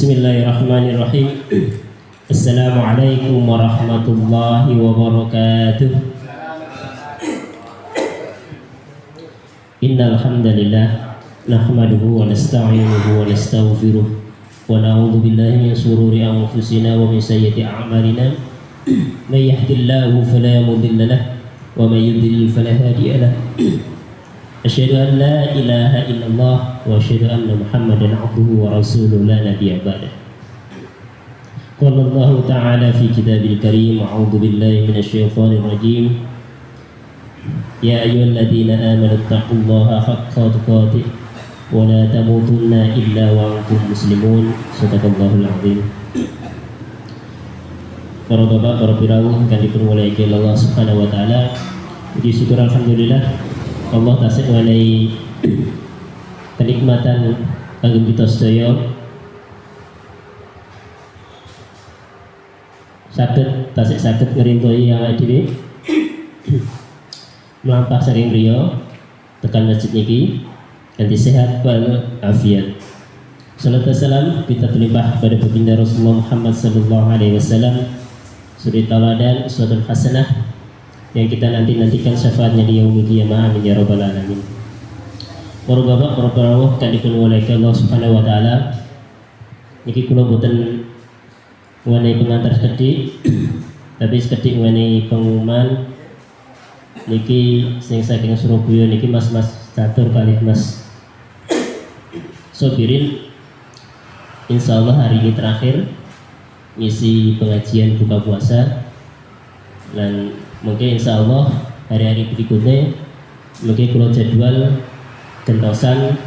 Bismillahirrahmanirrahim. Assalamualaikum warahmatullahi wabarakatuh. Innal hamdalillah nahmaduhu wa nasta'inuhu wa nastaghfiruh wa na'udzu billahi min shururi anfusina wa min sayyiati a'malina. May yahdihillahu fala mudilla lahu wa may yudlil fala hadiya lahu. Asyhadu an la ilaha illallah wa asyhadu anna Muhammadan abduhu wa rasuluhu la nabiyya ba'dah. Qala Allah ta'ala fi kitabil karim, a'udzu billahi minasyaitonir rajim. Ya ayyuhalladzina amanu taqullaha haqqa tuqatih wa la tamutunna illa wa antum muslimun. Shadaqallahul azim. Para bapak, para pirawu kang dipermuliakan Allah Subhanahu wa taala. Puji syukur alhamdulillah Allah tasik mengenai kenikmatan kangge kita sedaya saged ngrintohi awake dhewe mlampah saking griya tekan masjid niki kanthi sehat wal afiat. Salatu wassalam kita tulimpah kepada baginda Rasulullah Muhammad sallallahu alaihi wasallam, suri tauladan uswatun hasanah yang kita nantikan syafaatnya di yaumul qiyamah. Amin ya rabbal alamin. Para bapak, para perawuh kang dipunmuliakan Allah Subhanahu wa taala, niki kula boten mengenai pengantar sekedhik tapi sekedhik mengenai pengumuman niki sing saking Surabaya niki Mas Catur kali Mas Sobirin insyaallah hari ini terakhir ngisi pengajian buka puasa, dan mungkin insya Allah hari-hari berikutnya mungkin kalau jadwal gentosan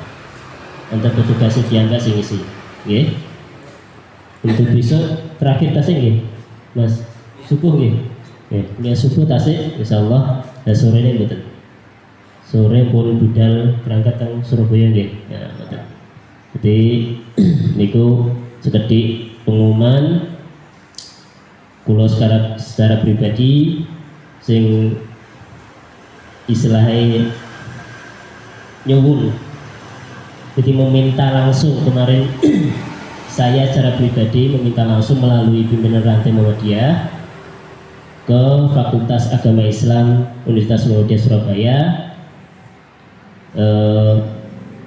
antar petugas yang sing isi, okay? Untuk besok terakhir tasik nggih, Mas subuh nggih, okay. Subuh tasik insya Allah, dan sore ini betul. Sore pun budal berangkat teng Surabaya nggih, ya betul. Jadi niku sekedhik pengumuman kula secara pribadi sing istilahnya nyuwun, jadi meminta langsung kemarin saya secara pribadi meminta langsung melalui pimpinan rantai Muhammadiyah ke Fakultas Agama Islam Universitas Muhammadiyah Surabaya,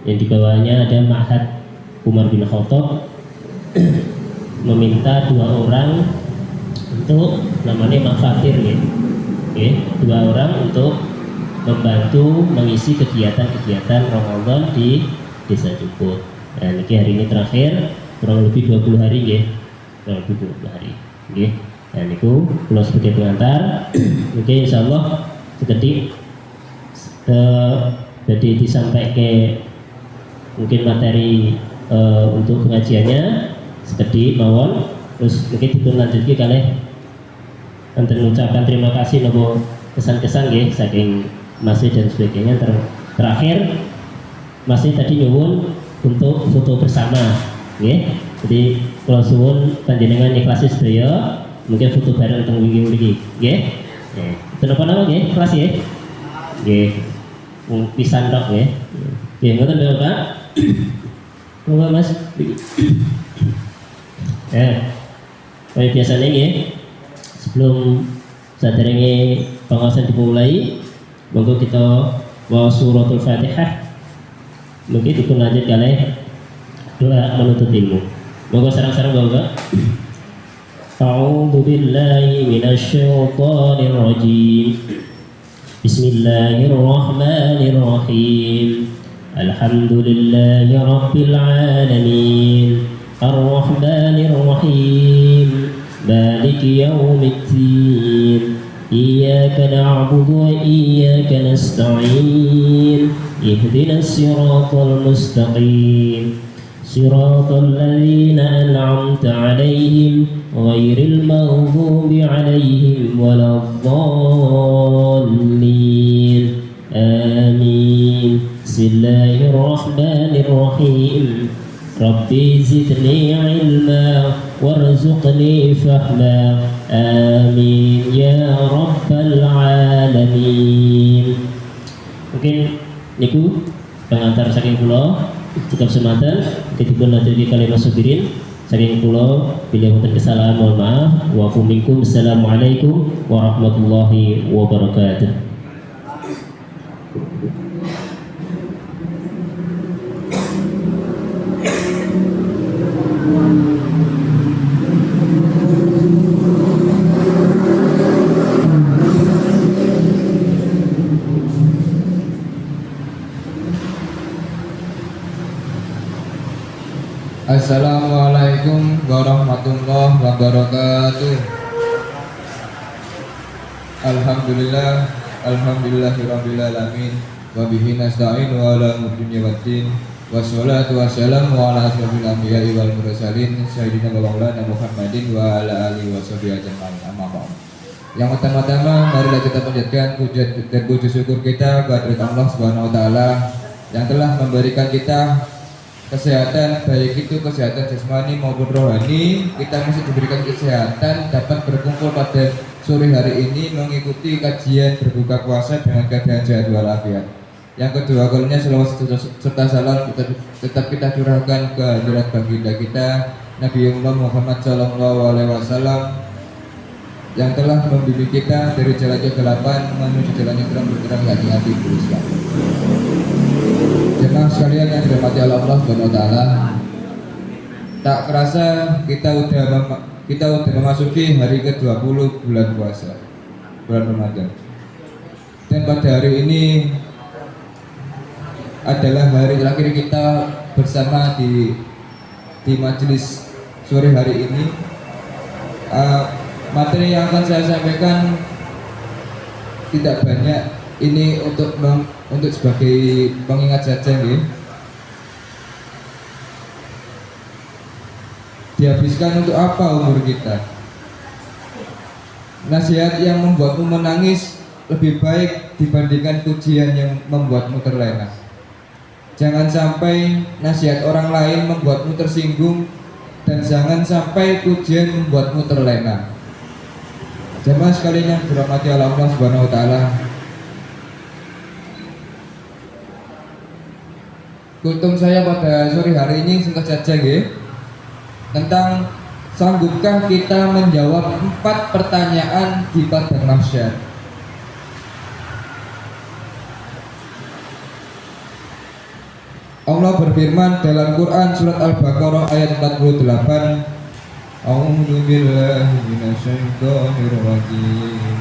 yang di bawahnya ada Ma'had Umar bin Khattab, meminta 2 orang untuk namanya Mafatir ya. Oke, 2 orang untuk membantu mengisi kegiatan-kegiatan Ramadan di Desa Cukut. Dan ini hari ini terakhir, kurang lebih 20 hari ya, kurang lebih 20 hari. Oke, dan itu kalau sebagai pengantar, oke insya Allah seketik jadi disampaikan mungkin materi untuk pengajiannya seketik mawon, terus mungkin itu lanjutnya kalian untuk mengucapkan terima kasih nopo kesan-kesan nggih saking Masih dan sebagainya. Terakhir Masih tadi nyuwun untuk foto bersama nggih. Jadi kalau suwun panjenengan ikhlasi sedaya mungkin foto bareng teng wingi-wingi nggih. Itu napa nggih? Kelas nggih. Nggih. Pisan tok nggih. Nggih ngoten lho Pak. Monggo Mas. Kayak biasanya nggih. Sebelum saderenge pengawasan dimulai, monggo kita waca suratul Fatihah. Mungkin dipun lanjut kalih doa menuntut ilmu. Monggo sareng-sareng Bapak. A'udzu billahi minasy syaithanir rajim. Bismillahirrahmanirrahim. Alhamdulillahi rabbil alamin. Ar-rahmanir rahim. مالك يوم الدين إياك نعبد وإياك نستعين اهدنا الصراط المستقيم صراط الذين أنعمت عليهم غير المغضوب عليهم ولا الضالين آمين. بسم الله الرحمن الرحيم. ربي زدني علما warzuqni fahma amin ya rabbal alamin. Mungkin niku pengantar saking kula cukup semanten ketipun lanjut kalimat Sobirin Saking kula bila wonten kesalahan mohon maaf. Wa minkum. Assalamualaikum warahmatullahi wabarakatuh. Assalamualaikum warahmatullahi wabarakatuh. Alhamdulillahirabbil alamin wa bihi nasta'in wa ala dunya waddin wassalatu wassalamu ala asyrofil anbiya'i wal mursalin sayyidina wa maulana Muhammadin wa ala alihi washabihi ajmain. Amma ba'd. Yang pertama-tama marilah kita panjatkan puji dan puji syukur kita kepada Allah Subhanahu wa taala yang telah memberikan kita kesehatan, baik itu kesehatan jasmani maupun rohani. Kita masih diberikan kesehatan dapat berkumpul pada sore hari ini mengikuti kajian berbuka puasa dengan keadaan sehat walafiat. Yang kedua kalinya selawat serta salam tetap kita curahkan ke hadirat baginda kita Nabi Muhammad SAW yang telah membimbing kita dari jalan kegelapan menuju jalan yang terang berterang hati-hati berislam. Jemaah sekalian yang dirahmati Allah Subhanahu wa taala, tak kerasa kita udah memasuki hari ke-20 bulan puasa, bulan Ramadan. Dan pada hari ini adalah hari terakhir kita bersama di majelis sore hari ini. Materi yang akan saya sampaikan tidak banyak, ini untuk sebagai pengingat saja nih. Dihabiskan untuk apa umur kita? Nasihat yang membuatmu menangis lebih baik dibandingkan pujian yang membuatmu terlena. Jangan sampai nasihat orang lain membuatmu tersinggung, dan jangan sampai pujian membuatmu terlena. Jemaah sekalian yang dirahmati Allah Subhanahu wa taala, kultum saya pada sore hari ini singkat saja nggih, tentang sanggupkah kita menjawab 4 pertanyaan di padang mahsyar. Allah berfirman dalam Quran surat Al-Baqarah ayat 48, A'udzu billahi minasyaitonir rajim.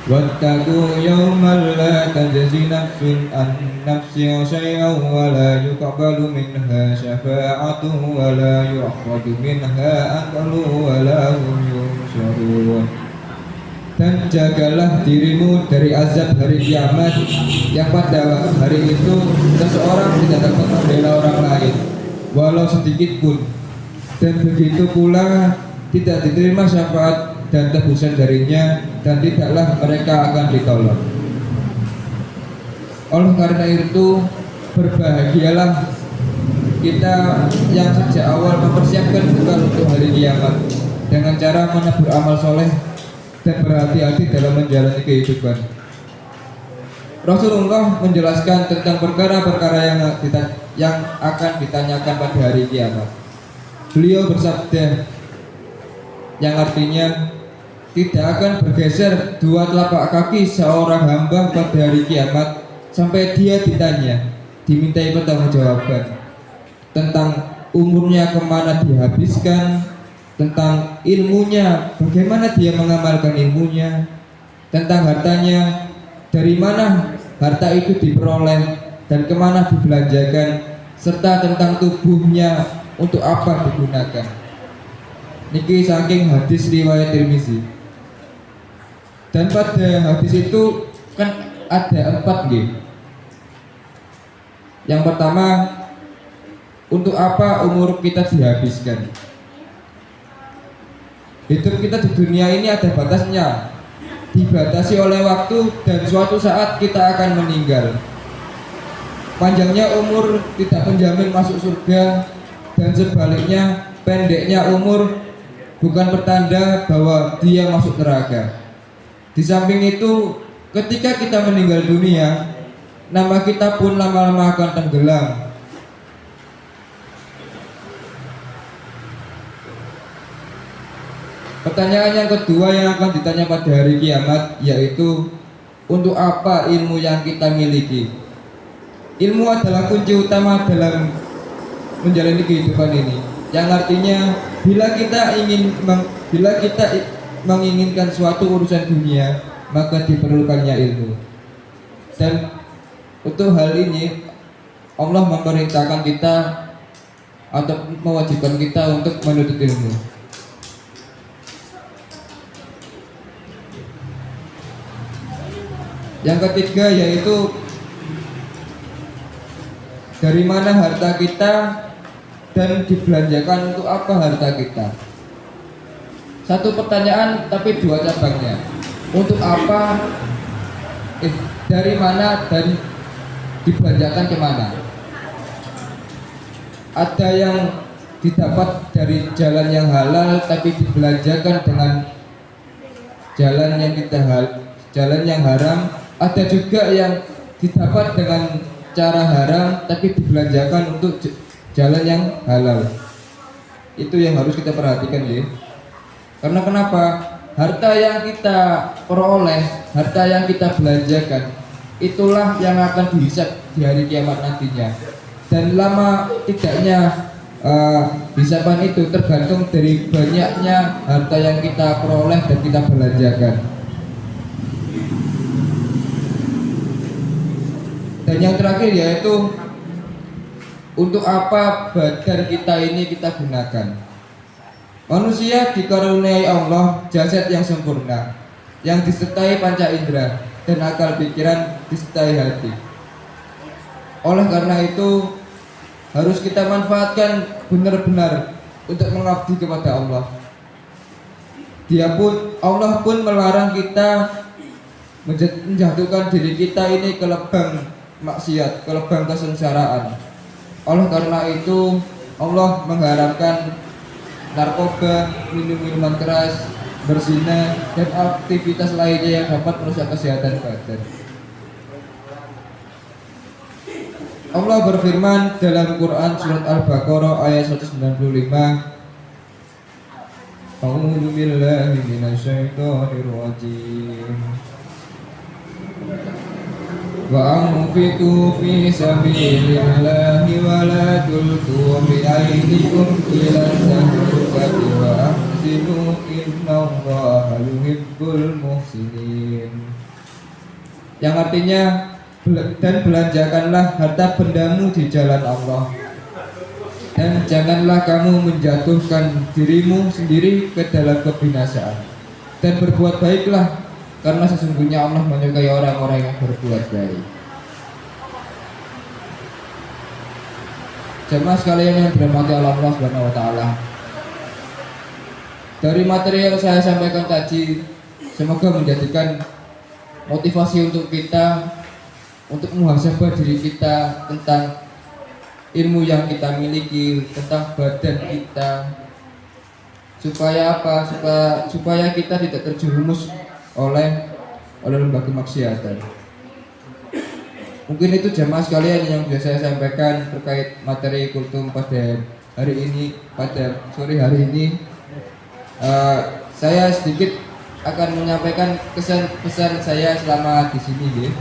Wattaqu yawman la tajzi nafsun an nafsin syai'an wa la yuqbalu minha syafa'atun wa la yu'khadhu minha 'adlun wa la hum yunsharun. Dan jagalah dirimu dari azab hari kiamat, yang pada hari itu seseorang tidak dapat membela orang lain walau sedikit pun, dan begitu pula tidak diterima syafaat dan tebusan darinya, dan tidaklah mereka akan ditolong. Oleh karena itu berbahagialah kita yang sejak awal mempersiapkan bekal untuk hari kiamat dengan cara menabur amal soleh dan berhati-hati dalam menjalani kehidupan. Rasulullah menjelaskan tentang perkara-perkara yang akan ditanyakan pada hari kiamat. Beliau bersabda, yang artinya tidak akan bergeser 2 telapak kaki seorang hamba pada hari kiamat sampai dia dimintai pertanggungjawaban tentang umurnya kemana dihabiskan, tentang ilmunya bagaimana dia mengamalkan ilmunya, tentang hartanya dari mana harta itu diperoleh dan kemana dibelanjakan, serta tentang tubuhnya untuk apa digunakan. Niki saking hadis riwayat Tirmizi. Dan pada hadis itu kan ada 4 nggih. Yang pertama, untuk apa umur kita dihabiskan? Hidup kita di dunia ini ada batasnya, dibatasi oleh waktu, dan suatu saat kita akan meninggal. Panjangnya umur tidak menjamin masuk surga, dan sebaliknya pendeknya umur bukan pertanda bahwa dia masuk neraka. Di samping itu, ketika kita meninggal dunia, nama kita pun lama-lama akan tenggelam. Pertanyaan yang kedua yang akan ditanya pada hari kiamat yaitu untuk apa ilmu yang kita miliki? Ilmu adalah kunci utama dalam menjalani kehidupan ini. Yang artinya bila kita menginginkan suatu urusan dunia, maka diperlukannya ilmu. Dan untuk hal ini Allah memerintahkan kita atau mewajibkan kita untuk menuntut ilmu. Yang ketiga yaitu dari mana harta kita dan dibelanjakan untuk apa harta kita. Satu pertanyaan tapi dua cabangnya. Untuk apa, dari mana, dan dibelanjakan kemana. Ada yang didapat dari jalan yang halal tapi dibelanjakan dengan jalan yang haram. Ada juga yang didapat dengan cara haram tapi dibelanjakan untuk jalan yang halal. Itu yang harus kita perhatikan ya. Karena kenapa? Harta yang kita peroleh, harta yang kita belanjakan, itulah yang akan dihisab di hari kiamat nantinya. Dan lama tidaknya hisaban itu tergantung dari banyaknya harta yang kita peroleh dan kita belanjakan. Dan yang terakhir yaitu untuk apa badan kita ini kita gunakan. Manusia dikaruniai Allah jasad yang sempurna, yang disertai panca indera dan akal pikiran disertai hati. Oleh karena itu harus kita manfaatkan benar-benar untuk mengabdi kepada Allah. Allah pun melarang kita menjatuhkan diri kita ini ke lubang maksiat, ke lubang kesengsaraan. Oleh karena itu Allah mengharamkan narkoba, minum minuman keras, berzina, dan aktivitas lainnya yang dapat merusak kesehatan badan. Allah berfirman dalam Quran surat Al-Baqarah ayat 195, A'udzu billahi minasyaitonir rajim. Wa anfiqu fi sabilillahi wa la tulqu bi aydikum ila tahlukati wa ahsinu innallaha yuhibbul muhsinin. Yang artinya dan belanjakanlah harta bendamu di jalan Allah, dan janganlah kamu menjatuhkan dirimu sendiri ke dalam kebinasaan, dan berbuat baiklah karena sesungguhnya Allah menyukai orang-orang yang berbuat baik. Jemaah sekalian yang dirahmati Allah Subhanahu wa taala. Dari materi yang saya sampaikan tadi, semoga menjadikan motivasi untuk kita untuk muhasabah diri kita tentang ilmu yang kita miliki, tentang badan kita. Supaya apa? Supaya kita tidak terjerumus oleh lembaga maksiatan. Mungkin itu jemaah sekalian yang bisa saya sampaikan terkait materi kultum pada hari ini, pada sore hari ini. Saya sedikit akan menyampaikan kesan pesan saya selama di sini, ya.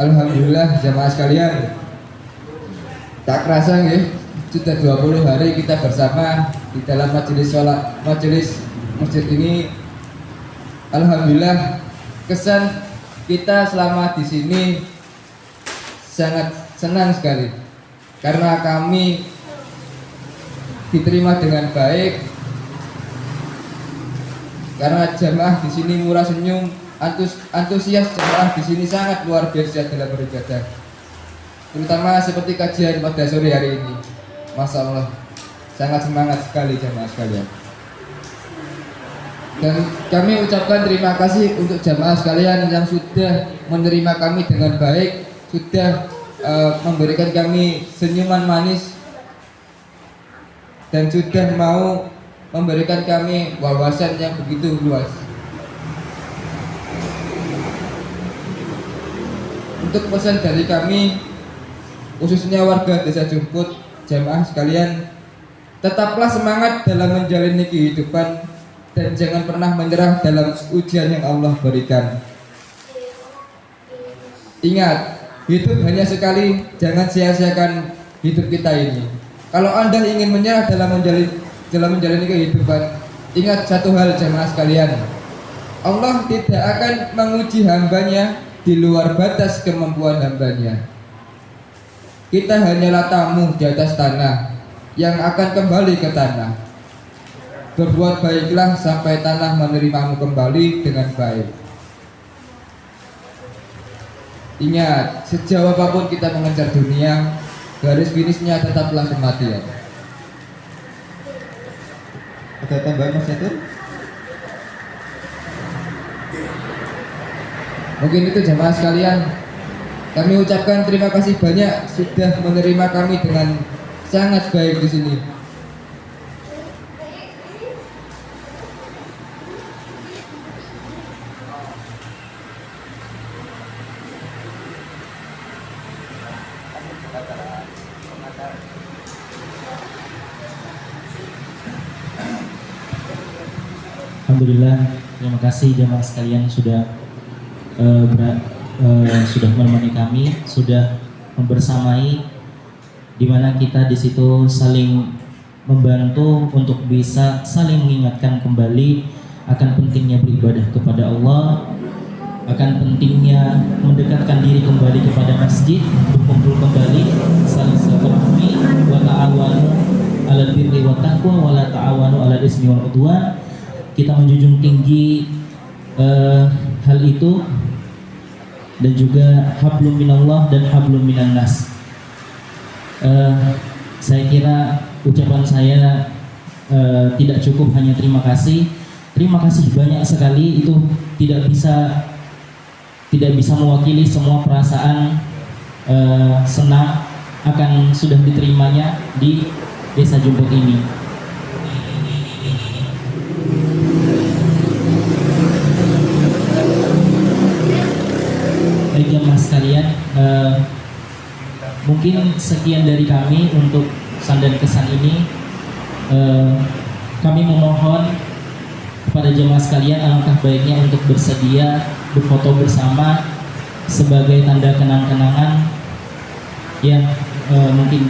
Alhamdulillah jamaah sekalian, tak kerasa ya, sudah 20 hari kita bersama di dalam majelis masjid ini. Alhamdulillah kesan kita selama di sini sangat senang sekali karena kami diterima dengan baik, karena jamaah di sini murah senyum, antusias jemaah di sini sangat luar biasa dalam beribadah, terutama seperti kajian pada sore hari ini. Masya Allah, sangat semangat sekali jemaah sekalian. Dan kami ucapkan terima kasih untuk jemaah sekalian yang sudah menerima kami dengan baik, sudah memberikan kami senyuman manis, dan sudah mau memberikan kami wawasan yang begitu luas. Untuk pesan dari kami, khususnya warga Desa Jumput, jamaah sekalian, tetaplah semangat dalam menjalani kehidupan dan jangan pernah menyerah dalam ujian yang Allah berikan. Ingat, hidup hanya sekali, jangan sia-siakan hidup kita ini. Kalau Anda ingin menyerah dalam menjalani kehidupan, ingat satu hal jamaah sekalian, Allah tidak akan menguji hambanya di luar batas kemampuan hambanya. Kita hanyalah tamu di atas tanah yang akan kembali ke tanah. Berbuat baiklah sampai tanah menerimamu kembali dengan baik. Ingat, sejauh apapun kita mengejar dunia, garis finishnya tetaplah kematian. Ada tambahan Mas Yatur? Mungkin itu jamaah sekalian. Kami ucapkan terima kasih banyak sudah menerima kami dengan sangat baik di sini. Alhamdulillah, terima kasih jamaah sekalian sudah sudah menemani kami, sudah membersamai, di mana kita di situ saling membantu untuk bisa saling mengingatkan kembali akan pentingnya beribadah kepada Allah, akan pentingnya mendekatkan diri kembali kepada masjid, berkumpul kembali, saling silaturahmi, wa ta'awanu 'alal birri wat taqwa wa la ta'awanu 'alal ismi wal 'udwan. Kita menjunjung tinggi hal itu, dan juga hablum minallah dan hablum minan nas. Saya kira ucapan saya tidak cukup hanya terima kasih. Terima kasih banyak sekali, itu tidak bisa mewakili semua perasaan senang akan sudah diterimanya di Desa Jumput ini. Baik jamaah sekalian, mungkin sekian dari kami untuk sandan kesan ini. Kami memohon kepada jamaah sekalian, alangkah baiknya untuk bersedia berfoto bersama sebagai tanda kenang-kenangan yang mungkin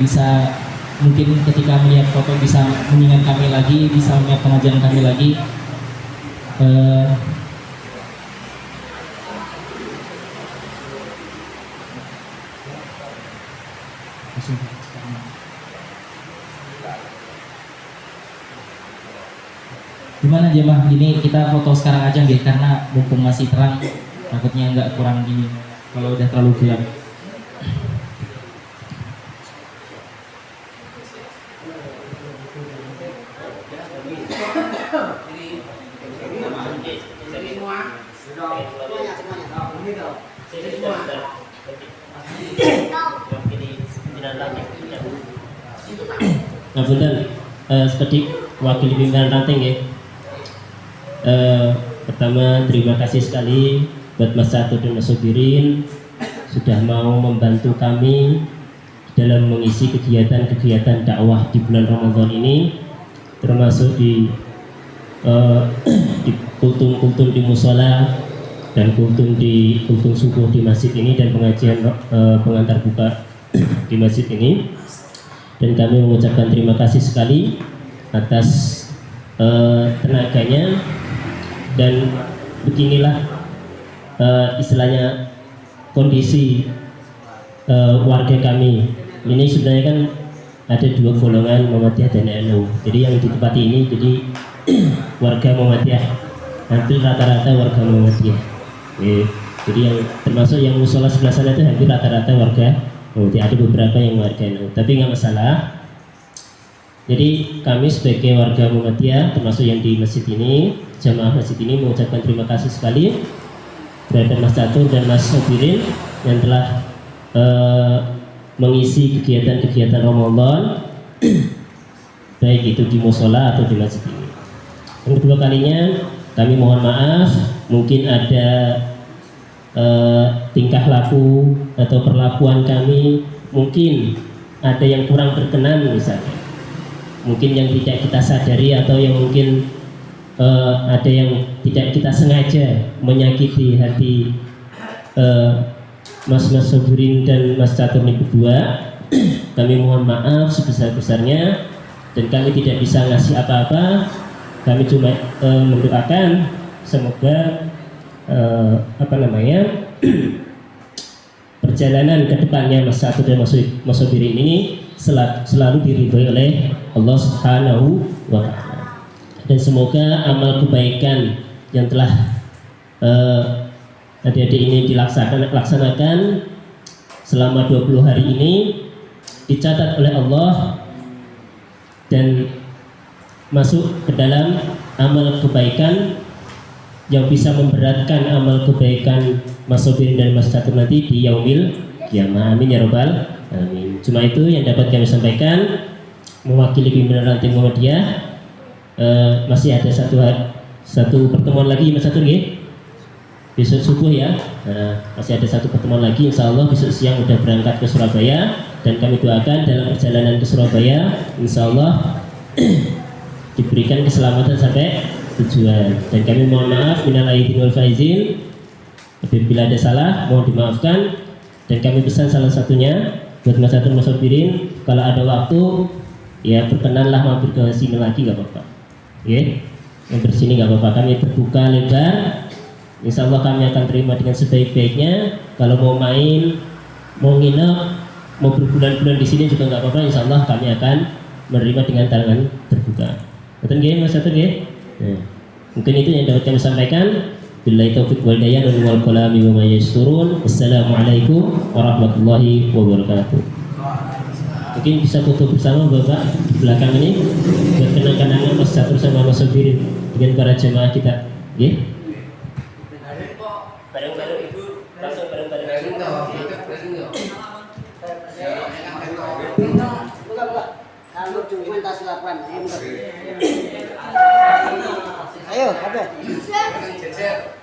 ketika melihat foto bisa mengingat kami lagi, bisa mengingat pengajian kami lagi. Gimana jemaah, ini kita foto sekarang aja nggih, karena mumpung masih terang, takutnya nggak kurang gini kalau udah terlalu gelap. Nah, Bunten, seperti wakil pimpinan ranting ya. Pertama terima kasih sekali buat Mas Catur dan Mas Sobirin sudah mau membantu kami dalam mengisi kegiatan-kegiatan dakwah di bulan Ramadan ini, termasuk di kultum di musola dan kultum subuh di masjid ini dan pengajian pengantar buka di masjid ini. Dan kami mengucapkan terima kasih sekali atas tenaganya. Dan beginilah istilahnya kondisi warga kami. Ini sebenarnya kan ada dua golongan, Muhammadiyah dan NU. Jadi yang di tempat ini jadi warga Muhammadiyah, hampir rata-rata warga Muhammadiyah. Jadi yang termasuk yang musola sebelah sana itu hampir rata-rata warga Muhammadiyah. Ada beberapa yang warga NU, tapi nggak masalah. Jadi kami sebagai warga Muhammadiyah, termasuk yang di masjid ini, jamaah masjid ini, mengucapkan terima kasih sekali terhadap Mas Catur dan Mas Sobirin yang telah mengisi kegiatan-kegiatan Ramadan baik itu di musola atau di masjid ini. Yang kedua kalinya kami mohon maaf, mungkin ada tingkah laku atau perlakuan kami mungkin ada yang kurang berkenan misalnya, mungkin yang tidak kita sadari atau yang mungkin ada yang tidak kita sengaja menyakiti hati Mas Sobirin dan Mas Catur ini berdua. Kami mohon maaf sebesar-besarnya dan kami tidak bisa ngasih apa-apa. Kami cuma mendoakan semoga perjalanan ke depannya Mas Catur dan Mas Sobirin ini selalu diridhoi oleh Allah Subhanahu wa Ta'ala. Dan semoga amal kebaikan yang telah adik-adik ini dilaksanakan selama 20 hari ini dicatat oleh Allah dan masuk ke dalam amal kebaikan yang bisa memberatkan amal kebaikan Mas Sobirin dan Mas Catur nanti di yaumil kiamah. Amin ya robbal alamin. Cuma itu yang dapat kami sampaikan mewakili pimpinan ranting Muhammadiyah. Masih ada satu pertemuan lagi Mas Catur nggih? Besok subuh ya. Masih ada satu pertemuan lagi, insya Allah besok siang udah berangkat ke Surabaya dan kami doakan dalam perjalanan ke Surabaya insya Allah diberikan keselamatan sampai tujuan. Dan kami mohon maaf minal aidin wal faizin apabila ada salah mohon dimaafkan. Dan kami pesan salah satunya buat Mas Catur Mas Sobirin, kalau ada waktu ya berkenanlah mampir ke sini lagi nggak apa-apa. Oke, yang bersini nggak apa-apa, kami terbuka lebar. Insya Allah kami akan terima dengan sebaik-baiknya. Kalau mau main, mau nginep, mau berbulan-bulan di sini juga nggak apa-apa. Insya Allah kami akan menerima dengan tangan terbuka. Betul nggih Mas Catur nggih? Mungkin itu yang dapat kami sampaikan. Billahi taufiq wal hidayah wal qalami wa ma yasturun. Wassalamualaikum warahmatullahi wabarakatuh. Mungkin bisa foto bersama Bapak di belakang ini buat kenang-kenangan Mas Catur sama Mas Sobirin dengan para jemaah kita. Nggih. Bareng-bareng Ibu, langsung bareng-bareng. Ayo, apa? Jejer.